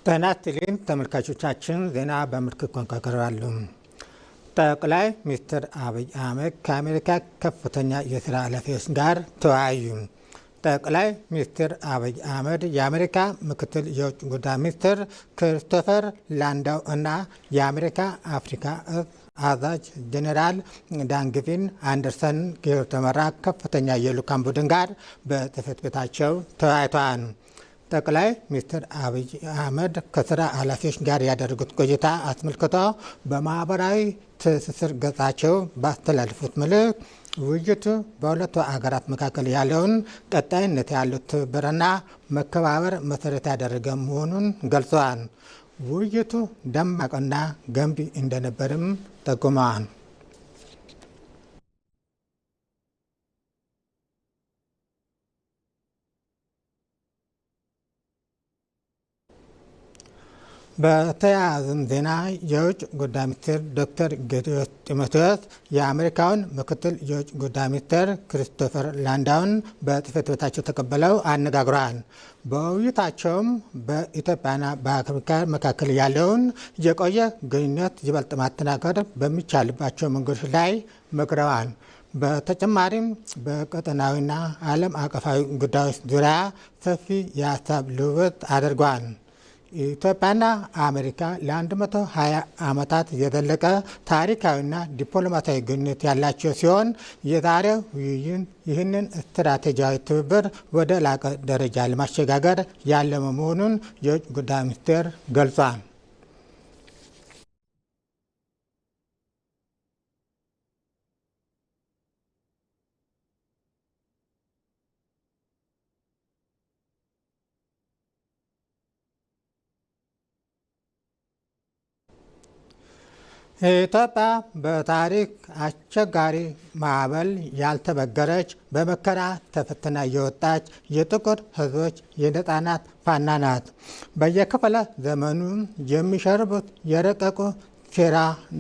ጤና ይስጥልኝ ተመልካቾቻችን፣ ዜና በምልክት ቋንቋ ቀርባሉ። ጠቅላይ ሚኒስትር አብይ አህመድ ከአሜሪካ ከፍተኛ የስራ ኃላፊዎች ጋር ተወያዩ። ጠቅላይ ሚኒስትር አብይ አህመድ የአሜሪካ ምክትል የውጭ ጉዳይ ሚኒስትር ክሪስቶፈር ላንዳው እና የአሜሪካ አፍሪካ አዛዥ ጄኔራል ዳንግቪን አንደርሰን የተመራ ከፍተኛ የልዑካን ቡድን ጋር በጽሕፈት ቤታቸው ተወያይተዋል። ጠቅላይ ሚኒስትር አብይ አህመድ ከስራ ኃላፊዎች ጋር ያደረጉት ቆይታ አስመልክቶ በማህበራዊ ትስስር ገጻቸው ባስተላለፉት መልእክት ውይይቱ በሁለቱ አገራት መካከል ያለውን ቀጣይነት ያለው ትብብርና መከባበር መሰረት ያደረገ መሆኑን ገልጸዋል። ውይይቱ ደማቅና ገንቢ እንደነበርም ጠቁመዋል። በተያያዘም ዜና የውጭ ጉዳይ ሚኒስትር ዶክተር ጌዲዮን ጢሞቴዎስ የአሜሪካውን ምክትል የውጭ ጉዳይ ሚኒስትር ክሪስቶፈር ላንዳውን በጽሕፈት ቤታቸው ተቀብለው አነጋግረዋል። በውይይታቸውም በኢትዮጵያና በአሜሪካ መካከል ያለውን የቆየ ግንኙነት ይበልጥ ማጠናከር በሚቻልባቸው መንገዶች ላይ መክረዋል። በተጨማሪም በቀጠናዊና ዓለም አቀፋዊ ጉዳዮች ዙሪያ ሰፊ የሀሳብ ልውውጥ አድርገዋል። ኢትዮጵያና አሜሪካ ለ120 ዓመታት የዘለቀ ታሪካዊና ዲፕሎማሲያዊ ግንኙነት ያላቸው ሲሆን የዛሬው ውይይት ይህንን ስትራቴጂያዊ ትብብር ወደ ላቀ ደረጃ ለማሸጋገር ያለመ መሆኑን የውጭ ጉዳይ ሚኒስቴር ገልጿል። ኢትዮጵያ በታሪክ አስቸጋሪ ማዕበል ያልተበገረች በመከራ ተፈትና የወጣች የጥቁር ሕዝቦች የነጻነት ፋና ናት። በየክፍለ ዘመኑ የሚሸርቡት የረቀቁ ሴራ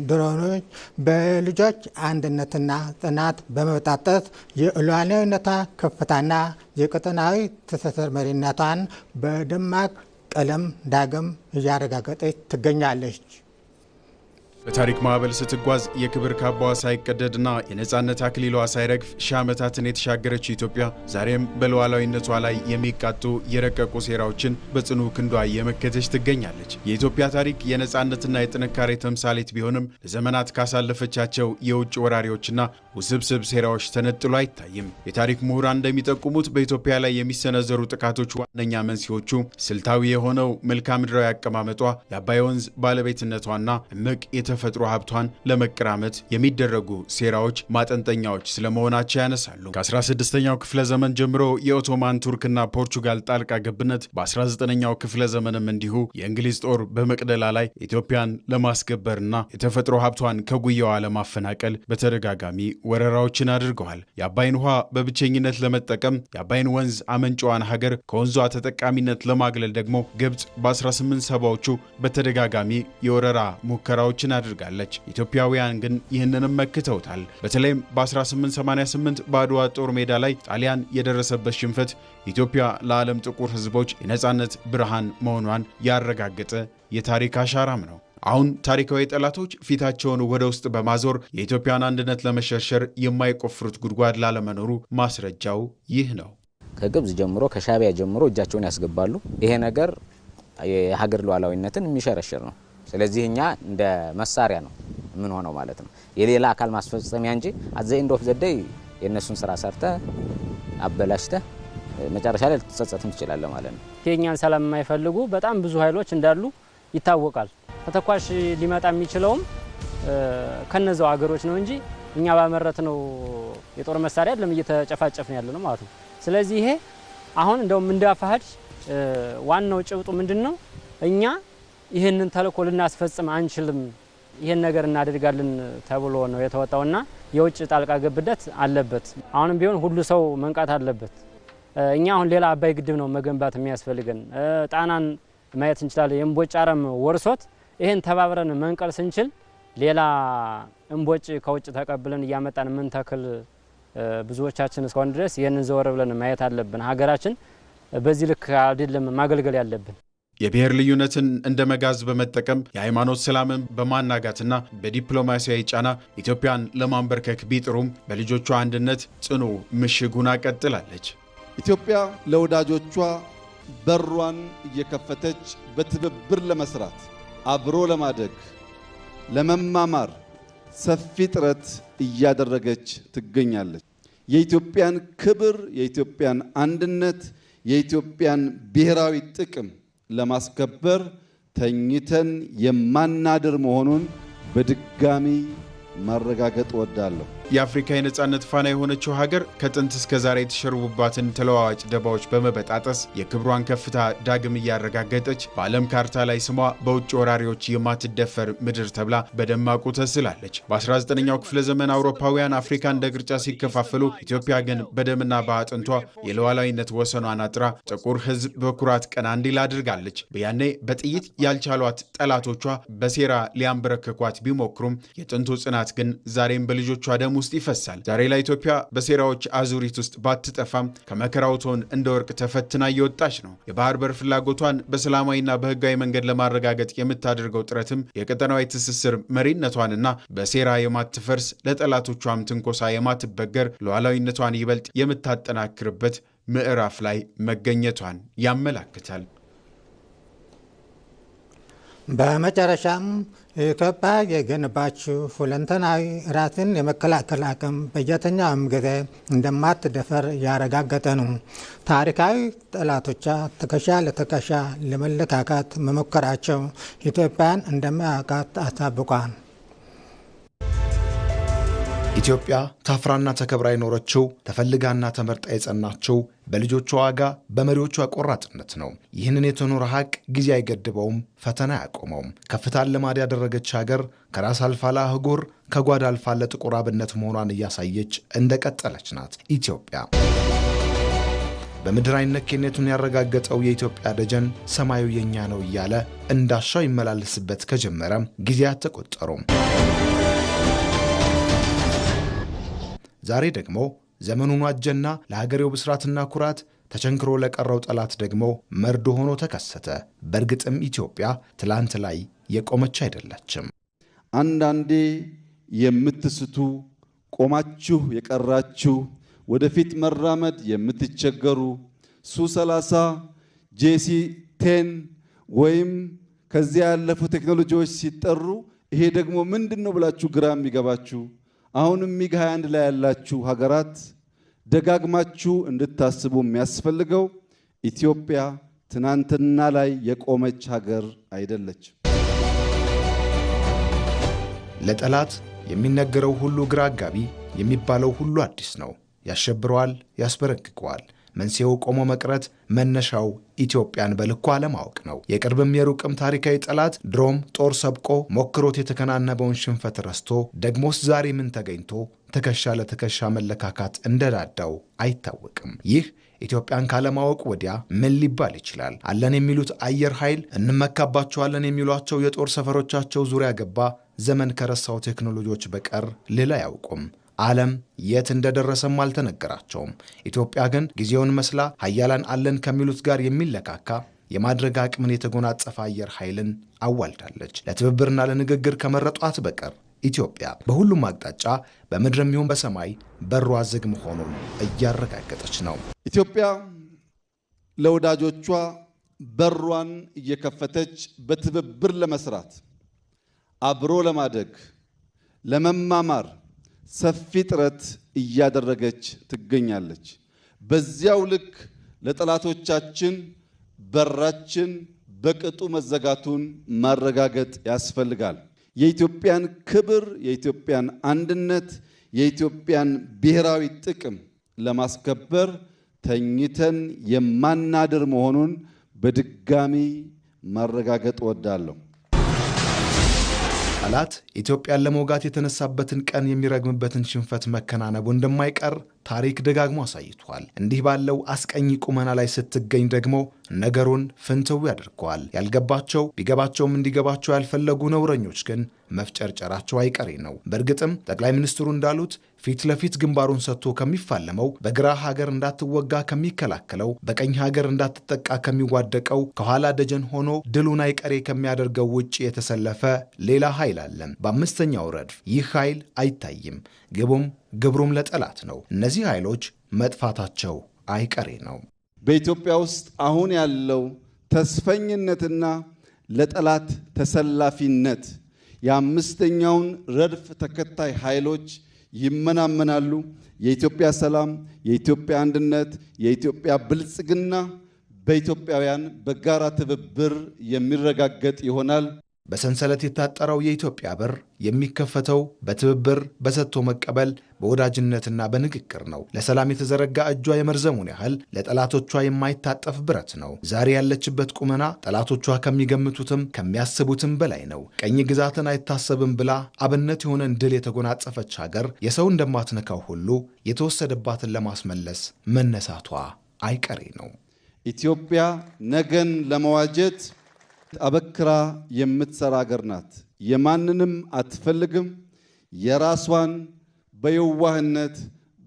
ድሮኖች በልጆች አንድነትና ጽናት በመበጣጠስ የሉዓላዊነቷ ከፍታና የቀጠናዊ ትስስር መሪነቷን በደማቅ ቀለም ዳግም እያረጋገጠች ትገኛለች። በታሪክ ማዕበል ስትጓዝ የክብር ካባዋ ሳይቀደድና የነጻነት አክሊሏ ሳይረግፍ ሺህ ዓመታትን የተሻገረችው ኢትዮጵያ ዛሬም በሉዓላዊነቷ ላይ የሚቃጡ የረቀቁ ሴራዎችን በጽኑ ክንዷ እየመከተች ትገኛለች። የኢትዮጵያ ታሪክ የነጻነትና የጥንካሬ ተምሳሌት ቢሆንም ለዘመናት ካሳለፈቻቸው የውጭ ወራሪዎችና ውስብስብ ሴራዎች ተነጥሎ አይታይም። የታሪክ ምሁራን እንደሚጠቁሙት በኢትዮጵያ ላይ የሚሰነዘሩ ጥቃቶች ዋነኛ መንስኤዎቹ ስልታዊ የሆነው መልክዓ ምድራዊ አቀማመጧ፣ የአባይ ወንዝ ባለቤትነቷና እምቅ የተፈጥሮ ሀብቷን ለመቀራመት የሚደረጉ ሴራዎች ማጠንጠኛዎች ስለመሆናቸው ያነሳሉ። ከ16ኛው ክፍለ ዘመን ጀምሮ የኦቶማን ቱርክና ፖርቹጋል ጣልቃ ገብነት፣ በ19ኛው ክፍለ ዘመንም እንዲሁ የእንግሊዝ ጦር በመቅደላ ላይ ኢትዮጵያን ለማስገበርና የተፈጥሮ ሀብቷን ከጉያዋ ለማፈናቀል በተደጋጋሚ ወረራዎችን አድርገዋል። የአባይን ውሃ በብቸኝነት ለመጠቀም የአባይን ወንዝ አመንጫዋን ሀገር ከወንዟ ተጠቃሚነት ለማግለል ደግሞ ግብፅ በ1870ዎቹ በተደጋጋሚ የወረራ ሙከራዎችን አድርጋለች። ኢትዮጵያውያን ግን ይህንንም መክተውታል። በተለይም በ1888 በአድዋ ጦር ሜዳ ላይ ጣሊያን የደረሰበት ሽንፈት ኢትዮጵያ ለዓለም ጥቁር ሕዝቦች የነጻነት ብርሃን መሆኗን ያረጋገጠ የታሪክ አሻራም ነው። አሁን ታሪካዊ ጠላቶች ፊታቸውን ወደ ውስጥ በማዞር የኢትዮጵያን አንድነት ለመሸርሸር የማይቆፍሩት ጉድጓድ ላለመኖሩ ማስረጃው ይህ ነው። ከግብጽ ጀምሮ ከሻቢያ ጀምሮ እጃቸውን ያስገባሉ። ይሄ ነገር የሀገር ሉዓላዊነትን የሚሸረሽር ነው። ስለዚህ እኛ እንደ መሳሪያ ነው ምን ሆነው ማለት ነው፣ የሌላ አካል ማስፈጸሚያ እንጂ አዘ ኤንድ ኦፍ ዘ ዴይ የነሱን ስራ ሰርተ አበላሽተ መጨረሻ ላይ ልትጸጸትም ትችላለህ ማለት ነው። የኛን ሰላም የማይፈልጉ በጣም ብዙ ኃይሎች እንዳሉ ይታወቃል። ተተኳሽ ሊመጣ የሚችለውም ከነዛው አገሮች ነው እንጂ እኛ ባመረት ነው የጦር መሳሪያ አይደለም እየተጨፋጨፍን ያለ ነው ማለት ነው። ስለዚህ ይሄ አሁን እንደውም እንዳፋሃድ ዋናው ጭብጡ ምንድነው? እኛ ይህንን ተልእኮ ልናስፈጽም አንችልም፣ ይህን ነገር እናደርጋለን ተብሎ ነው የተወጣውና የውጭ ጣልቃ ገብነት አለበት። አሁንም ቢሆን ሁሉ ሰው መንቃት አለበት። እኛ አሁን ሌላ አባይ ግድብ ነው መገንባት የሚያስፈልገን። ጣናን ማየት እንችላለን። የእምቦጭ አረም ወርሶት ይህን ተባብረን መንቀል ስንችል ሌላ እምቦጭ ከውጭ ተቀብለን እያመጣን ምን ተክል ብዙዎቻችን እስካሁን ድረስ ይህንን ዘወር ብለን ማየት አለብን። ሀገራችን በዚህ ልክ አይደለም ማገልገል ያለብን። የብሔር ልዩነትን እንደ መጋዝ በመጠቀም የሃይማኖት ሰላምን በማናጋትና በዲፕሎማሲያዊ ጫና ኢትዮጵያን ለማንበርከክ ቢጥሩም በልጆቿ አንድነት ጽኑ ምሽጉን ቀጥላለች። ኢትዮጵያ ለወዳጆቿ በሯን እየከፈተች በትብብር ለመስራት አብሮ ለማደግ ለመማማር ሰፊ ጥረት እያደረገች ትገኛለች። የኢትዮጵያን ክብር፣ የኢትዮጵያን አንድነት፣ የኢትዮጵያን ብሔራዊ ጥቅም ለማስከበር ተኝተን የማናድር መሆኑን በድጋሚ ማረጋገጥ ወዳለሁ። የአፍሪካ የነጻነት ፋና የሆነችው ሀገር ከጥንት እስከ ዛሬ የተሸርቡባትን ተለዋዋጭ ደባዎች በመበጣጠስ የክብሯን ከፍታ ዳግም እያረጋገጠች በዓለም ካርታ ላይ ስሟ በውጭ ወራሪዎች የማትደፈር ምድር ተብላ በደማቁ ተስላለች። በ19ኛው ክፍለ ዘመን አውሮፓውያን አፍሪካ እንደ ቅርጫ ሲከፋፈሉ፣ ኢትዮጵያ ግን በደምና በአጥንቷ የሉዓላዊነት ወሰኗን አጥራ ጥቁር ሕዝብ በኩራት ቀና እንዲል አድርጋለች። በያኔ በጥይት ያልቻሏት ጠላቶቿ በሴራ ሊያንበረከኳት ቢሞክሩም የጥንቱ ጽናት ግን ዛሬም በልጆቿ ደም ውስጥ ይፈሳል። ዛሬ ላይ ኢትዮጵያ በሴራዎች አዙሪት ውስጥ ባትጠፋም ከመከራው ቶን እንደ ወርቅ ተፈትና እየወጣች ነው። የባህር በር ፍላጎቷን በሰላማዊና በህጋዊ መንገድ ለማረጋገጥ የምታደርገው ጥረትም የቀጠናዊ ትስስር መሪነቷንና በሴራ የማትፈርስ ለጠላቶቿም ትንኮሳ የማትበገር ሉዓላዊነቷን ይበልጥ የምታጠናክርበት ምዕራፍ ላይ መገኘቷን ያመላክታል። በመጨረሻም ኢትዮጵያ የገነባችው ሁለንተናዊ ራስን የመከላከል አቅም በየትኛውም ጊዜ እንደማትደፈር ያረጋገጠ ነው። ታሪካዊ ጠላቶቿ ትከሻ ለትከሻ ለመለካካት መሞከራቸው ኢትዮጵያን እንደማያውቃት አሳብቋል። ኢትዮጵያ ታፍራና ተከብራ የኖረችው ተፈልጋና ተመርጣ የጸናችው በልጆቿ ዋጋ በመሪዎቿ ቆራጥነት ነው። ይህንን የተኖረ ሀቅ ጊዜ አይገድበውም፣ ፈተና አያቆመውም። ከፍታን ልማድ ያደረገች ሀገር ከራስ አልፋ ለአህጉር ከጓዳ አልፋ ለጥቁር አብነት መሆኗን እያሳየች እንደቀጠለች ናት ኢትዮጵያ። በምድር አይነኬነቱን ያረጋገጠው የኢትዮጵያ ደጀን ሰማዩ የኛ ነው እያለ እንዳሻው ይመላለስበት ከጀመረ ጊዜያት ተቆጠሩም። ዛሬ ደግሞ ዘመኑን ዋጀና ለሀገሬው ብስራትና ኩራት ተቸንክሮ ለቀረው ጠላት ደግሞ መርዶ ሆኖ ተከሰተ። በእርግጥም ኢትዮጵያ ትላንት ላይ የቆመች አይደለችም። አንዳንዴ የምትስቱ ቆማችሁ የቀራችሁ ወደፊት መራመድ የምትቸገሩ ሱ30 JC10 ወይም ከዚያ ያለፉ ቴክኖሎጂዎች ሲጠሩ ይሄ ደግሞ ምንድነው ብላችሁ ግራ የሚገባችሁ አሁንም ሚግ 21 ላይ ያላችሁ ሀገራት ደጋግማችሁ እንድታስቡ የሚያስፈልገው ኢትዮጵያ ትናንትና ላይ የቆመች ሀገር አይደለች። ለጠላት የሚነገረው ሁሉ ግራ አጋቢ፣ የሚባለው ሁሉ አዲስ ነው። ያሸብረዋል፣ ያስበረግገዋል። መንስኤው ቆሞ መቅረት፣ መነሻው ኢትዮጵያን በልኩ አለማወቅ ነው። የቅርብም የሩቅም ታሪካዊ ጠላት ድሮም ጦር ሰብቆ ሞክሮት የተከናነበውን ሽንፈት ረስቶ ደግሞስ ዛሬ ምን ተገኝቶ ትከሻ ለትከሻ መለካካት እንደዳዳው አይታወቅም። ይህ ኢትዮጵያን ካለማወቅ ወዲያ ምን ሊባል ይችላል? አለን የሚሉት አየር ኃይል፣ እንመካባቸዋለን የሚሏቸው የጦር ሰፈሮቻቸው ዙሪያ ገባ ዘመን ከረሳው ቴክኖሎጂዎች በቀር ሌላ አያውቁም። ዓለም የት እንደደረሰም አልተነገራቸውም። ኢትዮጵያ ግን ጊዜውን መስላ ሀያላን አለን ከሚሉት ጋር የሚለካካ የማድረግ አቅምን የተጎናጸፈ አየር ኃይልን አዋልዳለች። ለትብብርና ለንግግር ከመረጧት በቀር ኢትዮጵያ በሁሉም አቅጣጫ በምድርም ይሁን በሰማይ በሯ ዝግ መሆኑን እያረጋገጠች ነው። ኢትዮጵያ ለወዳጆቿ በሯን እየከፈተች በትብብር ለመስራት አብሮ ለማደግ ለመማማር ሰፊ ጥረት እያደረገች ትገኛለች። በዚያው ልክ ለጠላቶቻችን በራችን በቅጡ መዘጋቱን ማረጋገጥ ያስፈልጋል። የኢትዮጵያን ክብር፣ የኢትዮጵያን አንድነት፣ የኢትዮጵያን ብሔራዊ ጥቅም ለማስከበር ተኝተን የማናድር መሆኑን በድጋሚ ማረጋገጥ ወዳለሁ። ጠላት ኢትዮጵያን ለመውጋት የተነሳበትን ቀን የሚረግምበትን ሽንፈት መከናነቡ እንደማይቀር ታሪክ ደጋግሞ አሳይቷል። እንዲህ ባለው አስቀኝ ቁመና ላይ ስትገኝ ደግሞ ነገሩን ፍንትው ያደርገዋል። ያልገባቸው ቢገባቸውም እንዲገባቸው ያልፈለጉ ነውረኞች ግን መፍጨርጨራቸው አይቀሬ ነው። በእርግጥም ጠቅላይ ሚኒስትሩ እንዳሉት ፊት ለፊት ግንባሩን ሰጥቶ ከሚፋለመው፣ በግራ ሀገር እንዳትወጋ ከሚከላከለው፣ በቀኝ ሀገር እንዳትጠቃ ከሚዋደቀው፣ ከኋላ ደጀን ሆኖ ድሉን አይቀሬ ከሚያደርገው ውጭ የተሰለፈ ሌላ ኃይል አለ። በአምስተኛው ረድፍ ይህ ኃይል አይታይም። ግብሩም ለጠላት ነው። እነዚህ ኃይሎች መጥፋታቸው አይቀሬ ነው። በኢትዮጵያ ውስጥ አሁን ያለው ተስፈኝነትና ለጠላት ተሰላፊነት የአምስተኛውን ረድፍ ተከታይ ኃይሎች ይመናመናሉ። የኢትዮጵያ ሰላም፣ የኢትዮጵያ አንድነት፣ የኢትዮጵያ ብልጽግና በኢትዮጵያውያን በጋራ ትብብር የሚረጋገጥ ይሆናል። በሰንሰለት የታጠረው የኢትዮጵያ በር የሚከፈተው በትብብር በሰጥቶ መቀበል በወዳጅነትና በንግግር ነው። ለሰላም የተዘረጋ እጇ የመርዘሙን ያህል ለጠላቶቿ የማይታጠፍ ብረት ነው። ዛሬ ያለችበት ቁመና ጠላቶቿ ከሚገምቱትም ከሚያስቡትም በላይ ነው። ቀኝ ግዛትን አይታሰብም ብላ አብነት የሆነን ድል የተጎናጸፈች ሀገር የሰው እንደማትነካው ሁሉ የተወሰደባትን ለማስመለስ መነሳቷ አይቀሬ ነው። ኢትዮጵያ ነገን ለመዋጀት አበክራ የምትሰራ ሀገር ናት። የማንንም አትፈልግም። የራሷን በየዋህነት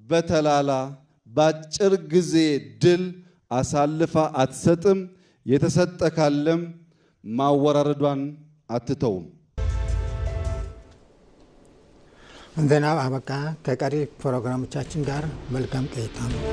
በተላላ በአጭር ጊዜ ድል አሳልፋ አትሰጥም። የተሰጠ ካለም ማወራረዷን አትተውም። ዜናው አበቃ። ከቀሪ ፕሮግራሞቻችን ጋር መልካም ቆይታ ነው።